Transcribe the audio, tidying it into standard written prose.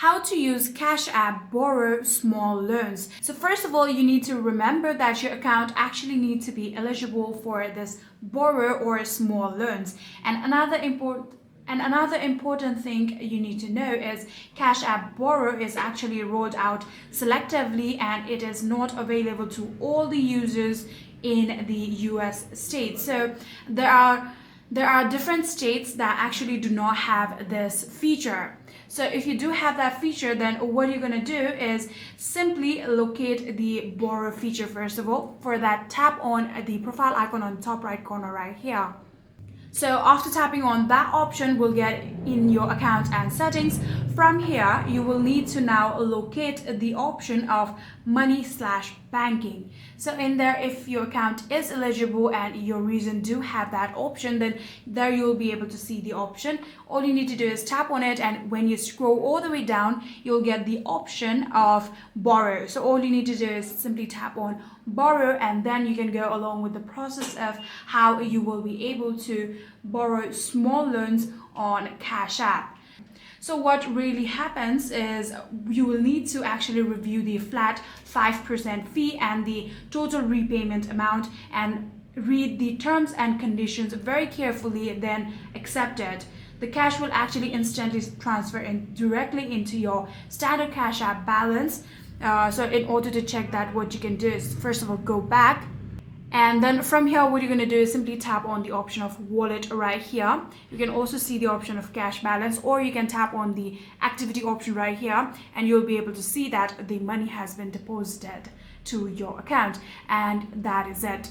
How to use Cash App Borrow Small Loans. So first of all, you need to remember that your account actually needs to be eligible for this borrow or small loans. And another important thing you need to know is Cash App Borrow is actually rolled out selectively and it is not available to all the users in the US states. So there are different states that actually do not have this feature. So if you do have that feature, then what you're going to do is simply locate the borrow feature first of all. For that, tap on the profile icon on top right corner right here. So after tapping on that option, we'll get in your account and settings. From here, you will need to now locate the option of money/banking. So in there, if your account is eligible and your region do have that option, then there you'll be able to see the option. All you need to do is tap on it, and when you scroll all the way down, you'll get the option of borrow. So all you need to do is simply tap on borrow, and then you can go along with the process of how you will be able to borrow small loans on Cash App. So what really happens is you will need to actually review the flat 5% fee and the total repayment amount and read the terms and conditions very carefully, then accept it. The cash will actually instantly transfer directly into your standard Cash App balance. So in order to check that, what you can do is first of all go back, and then from here what you're going to do is simply tap on the option of wallet right here. You can also see the option of cash balance, or you can tap on the activity option right here, and you'll be able to see that the money has been deposited to your account, and that is it.